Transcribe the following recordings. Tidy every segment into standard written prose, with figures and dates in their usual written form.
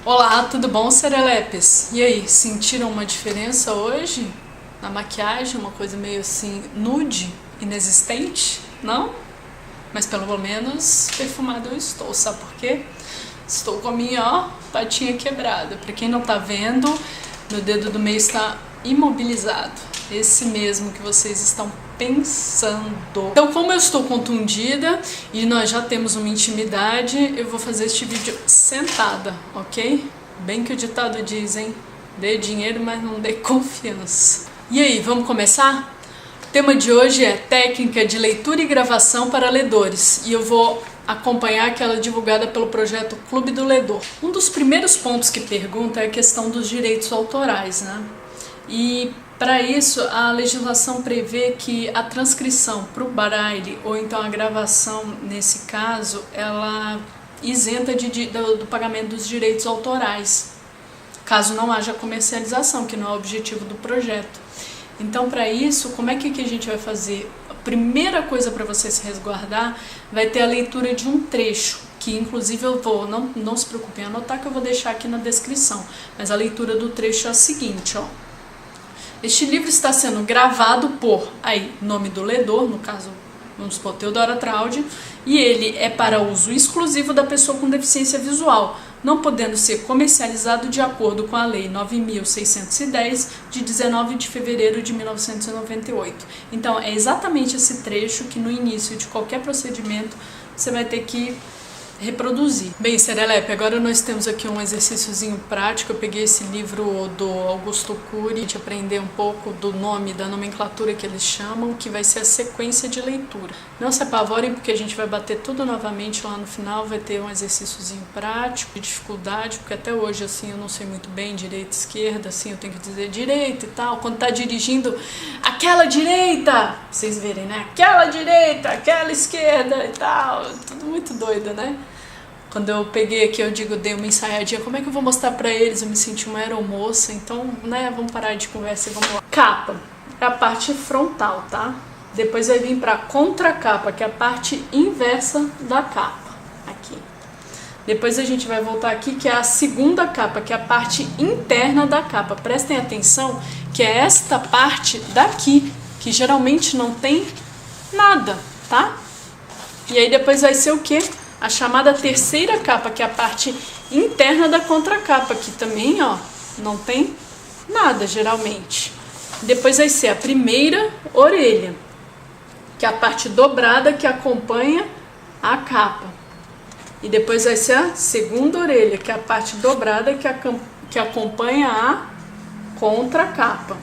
Olá, tudo bom, serelepes? E aí, sentiram uma diferença hoje na maquiagem? Uma coisa meio assim, nude, inexistente? Não? Mas pelo menos perfumada eu estou, sabe por quê? Estou com a minha, patinha quebrada. Pra quem não tá vendo, meu dedo do meio está imobilizado. Esse mesmo que vocês estão pensando. Então, como eu estou contundida e nós já temos uma intimidade, eu vou fazer este vídeo sentada, ok? Bem que o ditado diz, hein? Dê dinheiro, mas não dê confiança. E aí, vamos começar? O tema de hoje é técnica de leitura e gravação para ledores. E eu vou acompanhar aquela divulgada pelo projeto Clube do Ledor. Um dos primeiros pontos que pergunta é a questão dos direitos autorais, né? E para isso, a legislação prevê que a transcrição para o braille, ou então a gravação, nesse caso, ela isenta do pagamento dos direitos autorais, caso não haja comercialização, que não é o objetivo do projeto. Então, para isso, como é que a gente vai fazer? A primeira coisa para você se resguardar vai ter a leitura de um trecho, que inclusive eu vou, não se preocupem em anotar, que eu vou deixar aqui na descrição, mas a leitura do trecho é a seguinte, ó. Este livro está sendo gravado por, aí, nome do ledor, no caso, vamos supor, Teodora Traude, e ele é para uso exclusivo da pessoa com deficiência visual, não podendo ser comercializado de acordo com a Lei 9.610, de 19 de fevereiro de 1998. Então, é exatamente esse trecho que no início de qualquer procedimento você vai ter que reproduzir. Bem, serelepe, agora nós temos aqui um exercíciozinho prático. Eu peguei esse livro do Augusto Cury, a gente aprender um pouco do nome, da nomenclatura que eles chamam, que vai ser a sequência de leitura. Não se apavorem, porque a gente vai bater tudo novamente lá no final, vai ter um exercíciozinho prático, de dificuldade, porque até hoje, assim, eu não sei muito bem direita, esquerda, assim, eu tenho que dizer direita e tal. Quando tá dirigindo, aquela direita, vocês verem, né? Aquela direita, aquela esquerda e tal, tudo muito doido, né? Quando eu peguei aqui, eu dei uma ensaiadinha, como é que eu vou mostrar pra eles? Eu me senti uma aeromoça, então, né, vamos parar de conversa e vamos lá. Capa, é a parte frontal, tá? Depois vai vir pra contracapa, que é a parte inversa da capa, aqui. Depois a gente vai voltar aqui, que é a segunda capa, que é a parte interna da capa. Prestem atenção que é esta parte daqui, que geralmente não tem nada, tá? E aí depois vai ser o quê? A chamada terceira capa, que é a parte interna da contracapa, que também, ó, não tem nada, geralmente. Depois vai ser a primeira orelha, que é a parte dobrada que acompanha a capa. E depois vai ser a segunda orelha, que é a parte dobrada que acompanha a contracapa.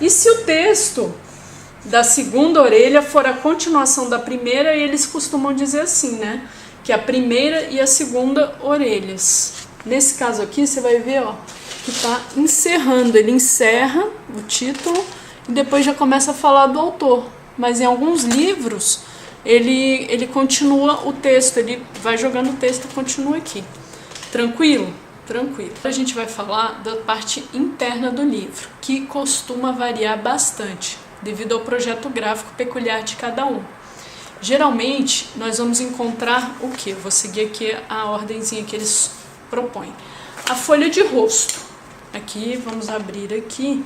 E se o texto da segunda orelha for a continuação da primeira, eles costumam dizer assim, né? Que a primeira e a segunda orelhas. Nesse caso aqui, você vai ver, ó, que tá encerrando. Ele encerra o título e depois já começa a falar do autor. Mas em alguns livros, ele continua o texto, ele vai jogando o texto e continua aqui. Tranquilo? Tranquilo. A gente vai falar da parte interna do livro, que costuma variar bastante, devido ao projeto gráfico peculiar de cada um. Geralmente, nós vamos encontrar o quê? Vou seguir aqui a ordenzinha que eles propõem. A folha de rosto. Aqui, vamos abrir aqui.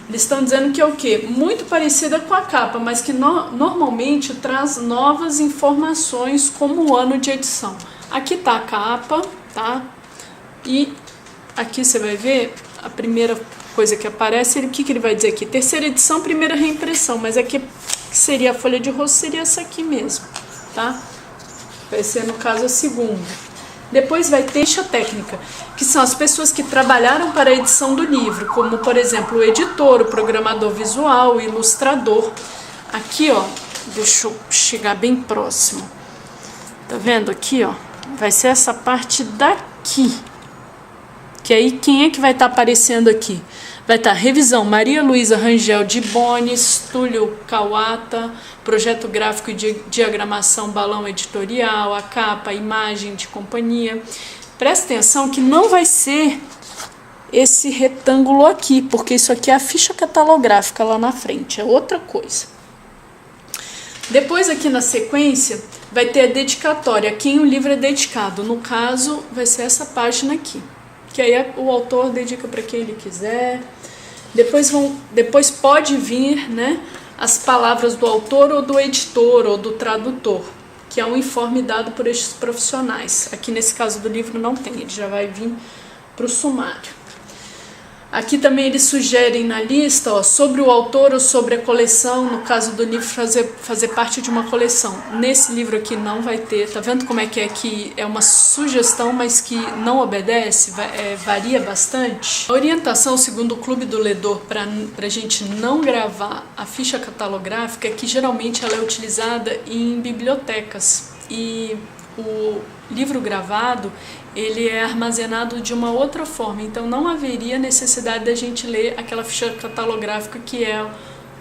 Eles estão dizendo que é o quê? Muito parecida com a capa, mas que normalmente traz novas informações como o ano de edição. Aqui tá a capa, tá? E aqui você vai ver a primeira coisa que aparece, o que ele vai dizer aqui? Terceira edição, primeira reimpressão, mas aqui que seria a folha de rosto, seria essa aqui mesmo, tá? Vai ser, no caso, a segunda. Depois vai ter ficha técnica, que são as pessoas que trabalharam para a edição do livro, como, por exemplo, o editor, o programador visual, o ilustrador. Aqui, ó, deixa eu chegar bem próximo. Tá vendo aqui, ó? Vai ser essa parte daqui. Que aí, quem é que vai estar aparecendo aqui? Vai estar revisão Maria Luísa Rangel de Bones, Túlio Kawata, projeto gráfico e diagramação Balão Editorial, a capa, a imagem de companhia. Presta atenção que não vai ser esse retângulo aqui, porque isso aqui é a ficha catalográfica lá na frente, é outra coisa. Depois aqui na sequência vai ter a dedicatória, a quem o livro é dedicado. No caso, vai ser essa página aqui, que aí o autor dedica para quem ele quiser. Depois pode vir, né, as palavras do autor ou do editor ou do tradutor, que é um informe dado por estes profissionais. Aqui nesse caso do livro não tem, ele já vai vir para o sumário. Aqui também eles sugerem na lista, ó, sobre o autor ou sobre a coleção, no caso do livro fazer parte de uma coleção. Nesse livro aqui não vai ter, tá vendo como é que é uma sugestão, mas que não obedece, varia bastante. A orientação, segundo o Clube do Ledor, para a gente não gravar a ficha catalográfica é que geralmente ela é utilizada em bibliotecas e o livro gravado ele é armazenado de uma outra forma, então não haveria necessidade da gente ler aquela ficha catalográfica que é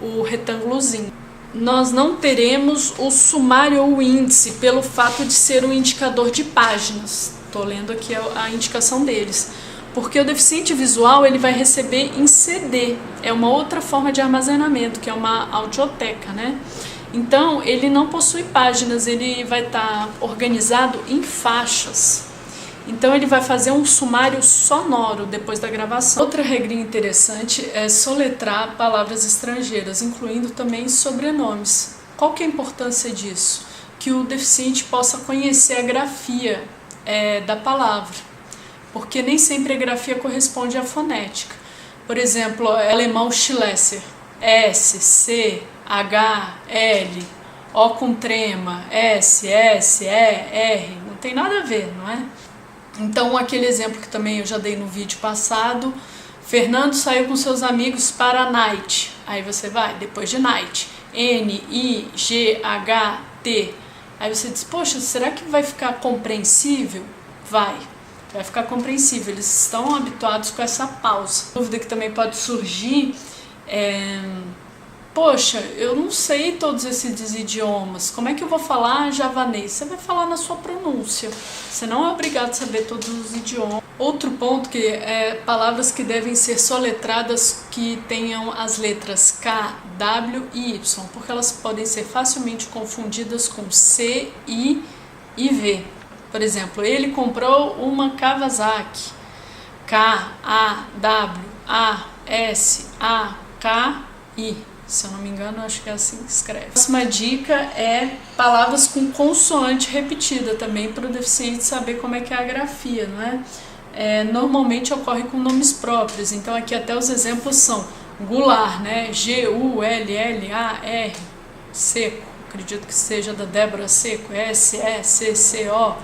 o retângulozinho. Nós não teremos o sumário ou o índice pelo fato de ser um indicador de páginas. Estou lendo aqui a indicação deles. Porque o deficiente visual ele vai receber em CD, é uma outra forma de armazenamento, que é uma audioteca, né? Então ele não possui páginas, ele vai estar organizado em faixas. Então ele vai fazer um sumário sonoro depois da gravação. Outra regrinha interessante é soletrar palavras estrangeiras, incluindo também sobrenomes. Qual que é a importância disso? Que o deficiente possa conhecer a grafia da palavra, porque nem sempre a grafia corresponde à fonética. Por exemplo, alemão Schlesser, S, C, H, L, O com trema, S, S, E, R, não tem nada a ver, não é? Então, aquele exemplo que também eu já dei no vídeo passado, Fernando saiu com seus amigos para a night. Aí você vai, depois de night, N, I, G, H, T. Aí você diz, poxa, será que vai ficar compreensível? Vai ficar compreensível. Eles estão habituados com essa pausa. A dúvida que também pode surgir poxa, eu não sei todos esses idiomas, como é que eu vou falar javanês? Você vai falar na sua pronúncia, você não é obrigado a saber todos os idiomas. Outro ponto que é palavras que devem ser soletradas que tenham as letras K, W e Y, porque elas podem ser facilmente confundidas com C, I e V. Por exemplo, ele comprou uma Kawasaki, K, A, W, A, S, A, K, I. Se eu não me engano, acho que é assim que escreve. A próxima dica é palavras com consoante repetida também, para o deficiente saber como é que é a grafia, não é? Normalmente ocorre com nomes próprios, então aqui até os exemplos são Goulart, né? G-U-L-L-A-R, Seco, acredito que seja da Débora Seco, S-E-C-C-O,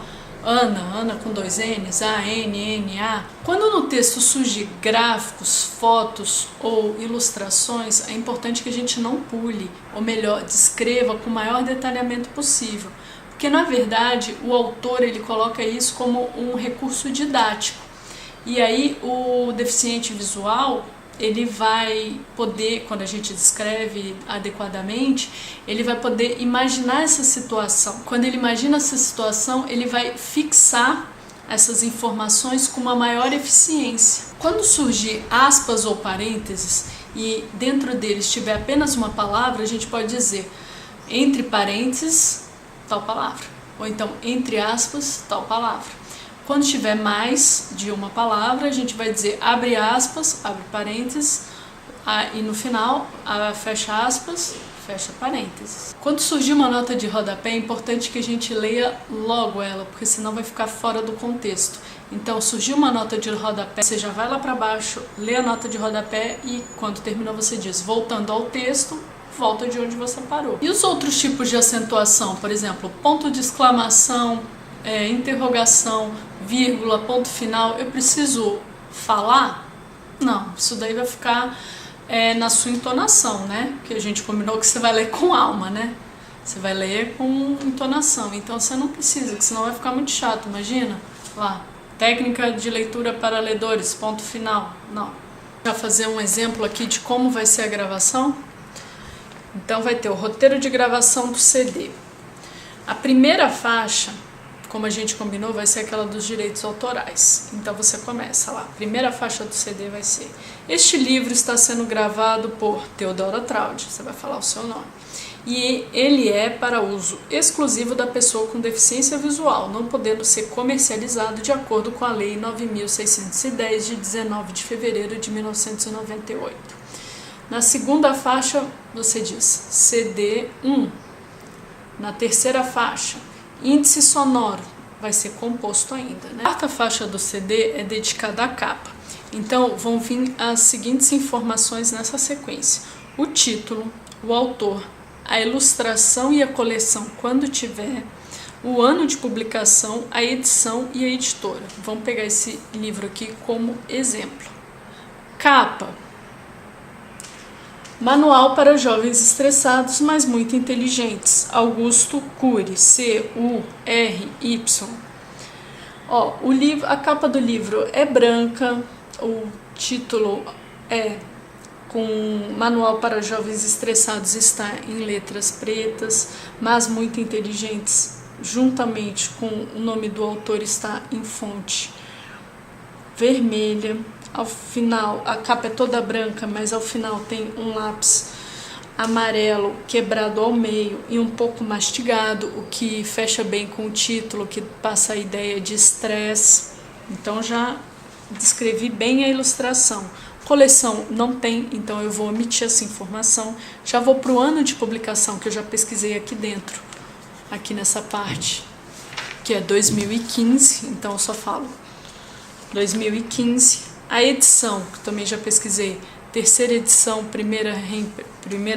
Ana com 2 N's, A-N-N-A. Quando no texto surgem gráficos, fotos ou ilustrações, é importante que a gente não pule, ou melhor, descreva com o maior detalhamento possível. Porque, na verdade, o autor ele coloca isso como um recurso didático. E aí o deficiente visual ele vai poder, quando a gente descreve adequadamente, ele vai poder imaginar essa situação. Quando ele imagina essa situação, ele vai fixar essas informações com uma maior eficiência. Quando surgir aspas ou parênteses e dentro deles tiver apenas uma palavra, a gente pode dizer entre parênteses, tal palavra. Ou então entre aspas, tal palavra. Quando tiver mais de uma palavra, a gente vai dizer abre aspas, abre parênteses, e no final, fecha aspas, fecha parênteses. Quando surgir uma nota de rodapé, é importante que a gente leia logo ela, porque senão vai ficar fora do contexto. Então, surgiu uma nota de rodapé, você já vai lá para baixo, lê a nota de rodapé e quando terminou você diz, voltando ao texto, volta de onde você parou. E os outros tipos de acentuação, por exemplo, ponto de exclamação, interrogação, vírgula, ponto final, eu preciso falar? Não, isso daí vai ficar na sua entonação, né? Que a gente combinou que você vai ler com alma, né? Você vai ler com entonação, então você não precisa, que senão vai ficar muito chato, imagina? Lá, técnica de leitura para ledores, ponto final, não. Vou fazer um exemplo aqui de como vai ser a gravação. Então vai ter o roteiro de gravação do CD. A primeira faixa, como a gente combinou, vai ser aquela dos direitos autorais. Então você começa lá. A primeira faixa do CD vai ser: este livro está sendo gravado por Teodora Traud. Você vai falar o seu nome. e ele é para uso exclusivo da pessoa com deficiência visual, não podendo ser comercializado de acordo com a Lei 9.610, de 19 de fevereiro de 1998. Na segunda faixa, você diz CD1. Na terceira faixa, índice sonoro, vai ser composto ainda, né? A quarta faixa do CD é dedicada à capa. Então, vão vir as seguintes informações nessa sequência: o título, o autor, a ilustração e a coleção quando tiver, o ano de publicação, a edição e a editora. Vamos pegar esse livro aqui como exemplo. Capa: Manual para Jovens Estressados, mas muito inteligentes. Augusto Cury, C-U-R-Y. O livro, a capa do livro é branca, o título é com Manual para Jovens Estressados, está em letras pretas, mas muito inteligentes, juntamente com o nome do autor, está em fonte vermelha. Ao final, a capa é toda branca, mas ao final tem um lápis amarelo quebrado ao meio e um pouco mastigado, o que fecha bem com o título, que passa a ideia de estresse. Então já descrevi bem a ilustração. Coleção não tem, então eu vou omitir essa informação. Já vou para o ano de publicação, que eu já pesquisei aqui dentro, aqui nessa parte, que é 2015, então eu só falo 2015. A edição, que também já pesquisei, terceira edição, primeira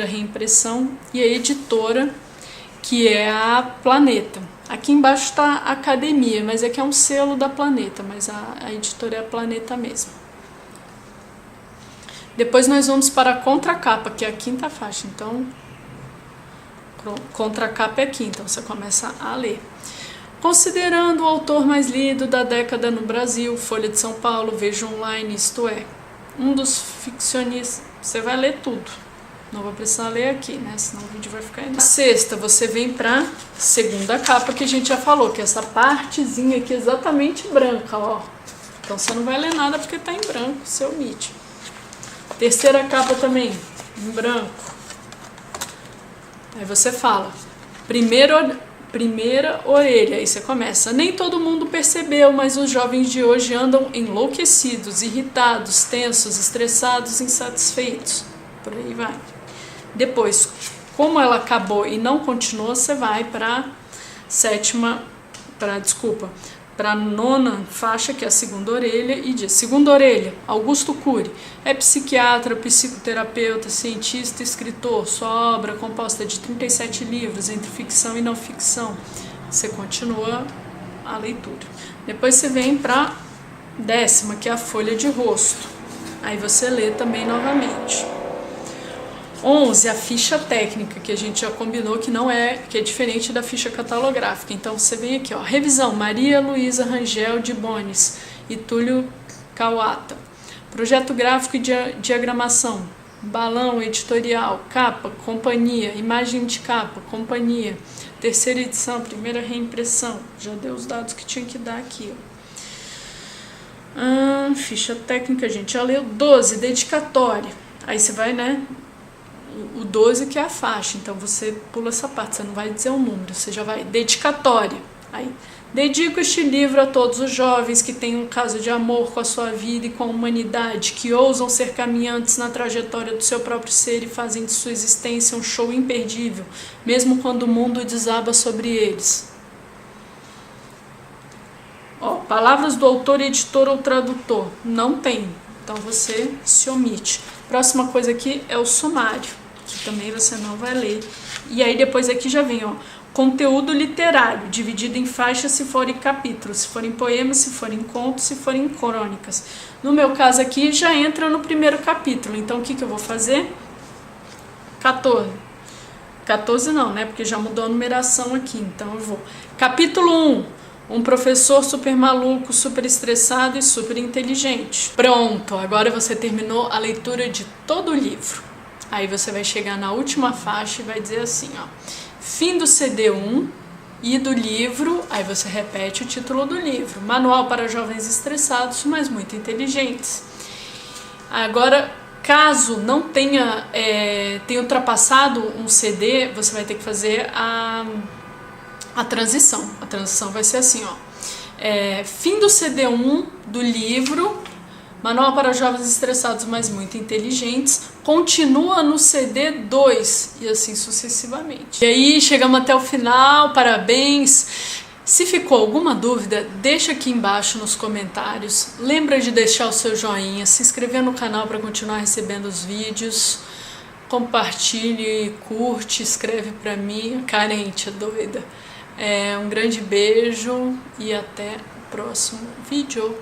reimpressão, e a editora, que é a Planeta. Aqui embaixo está a Academia, mas aqui é um selo da Planeta, mas a editora é a Planeta mesmo. Depois nós vamos para a contracapa, que é a quinta faixa, então contracapa é aqui, então você começa a ler. Considerando o autor mais lido da década no Brasil, Folha de São Paulo, Veja Online, isto é, um dos ficcionistas. Você vai ler tudo, não vou precisar ler aqui, né? Senão o vídeo vai ficar. Na sexta, você vem para segunda capa, que a gente já falou, que é essa partezinha aqui exatamente branca, ó. Então você não vai ler nada porque está em branco, você omite. Terceira capa também, em branco. Aí você fala, primeira orelha, aí você começa. Nem todo mundo percebeu, mas os jovens de hoje andam enlouquecidos, irritados, tensos, estressados, insatisfeitos. Por aí vai. Depois, como ela acabou e não continuou, você vai para para a nona faixa, que é a segunda orelha, e diz: segunda orelha, Augusto Cury é psiquiatra, psicoterapeuta, cientista, escritor. Sua obra, composta de 37 livros, entre ficção e não ficção. Você continua a leitura. Depois você vem para a décima, que é a folha de rosto. Aí você lê também novamente. 11, a ficha técnica, que a gente já combinou que não é, que é diferente da ficha catalográfica. Então você vem aqui, ó, revisão, Maria Luísa Rangel de Bones e Túlio Kawata. Projeto gráfico e diagramação, balão editorial, capa, companhia, imagem de capa, companhia, terceira edição, primeira reimpressão. Já deu os dados que tinha que dar aqui, ó. Ficha técnica, a gente já leu. 12, dedicatória. Aí você vai, né? O 12 que é a faixa, então você pula essa parte, você não vai dizer o número, você já vai, dedicatória. Aí, dedico este livro a todos os jovens que têm um caso de amor com a sua vida e com a humanidade, que ousam ser caminhantes na trajetória do seu próprio ser e fazem de sua existência um show imperdível, mesmo quando o mundo desaba sobre eles. Palavras do autor, editor ou tradutor, não tem, então você se omite. Próxima coisa aqui é o sumário, que também você não vai ler. E aí depois aqui já vem, ó, conteúdo literário, dividido em faixas se for em capítulos, se for em poemas, se for em contos, se for em crônicas. No meu caso aqui já entra no primeiro capítulo, então o que eu vou fazer? 14. 14 não, né? Porque já mudou a numeração aqui, então eu vou. Capítulo 1. Um professor super maluco, super estressado e super inteligente. Pronto, agora você terminou a leitura de todo o livro. Aí você vai chegar na última faixa e vai dizer assim, ó, fim do CD1 e do livro, aí você repete o título do livro, Manual para Jovens Estressados, mas muito inteligentes. Agora Caso não tenha ultrapassado um CD, você vai ter que fazer a transição. A transição vai ser assim, ó. Fim do CD1 do livro, Manual para Jovens Estressados, mas muito inteligentes, continua no CD2 e assim sucessivamente. E aí chegamos até o final, parabéns! Se ficou alguma dúvida, deixa aqui embaixo nos comentários. Lembra de deixar o seu joinha, se inscrever no canal para continuar recebendo os vídeos. Compartilhe, curte, escreve para mim, carente, doida. Um grande beijo e até o próximo vídeo.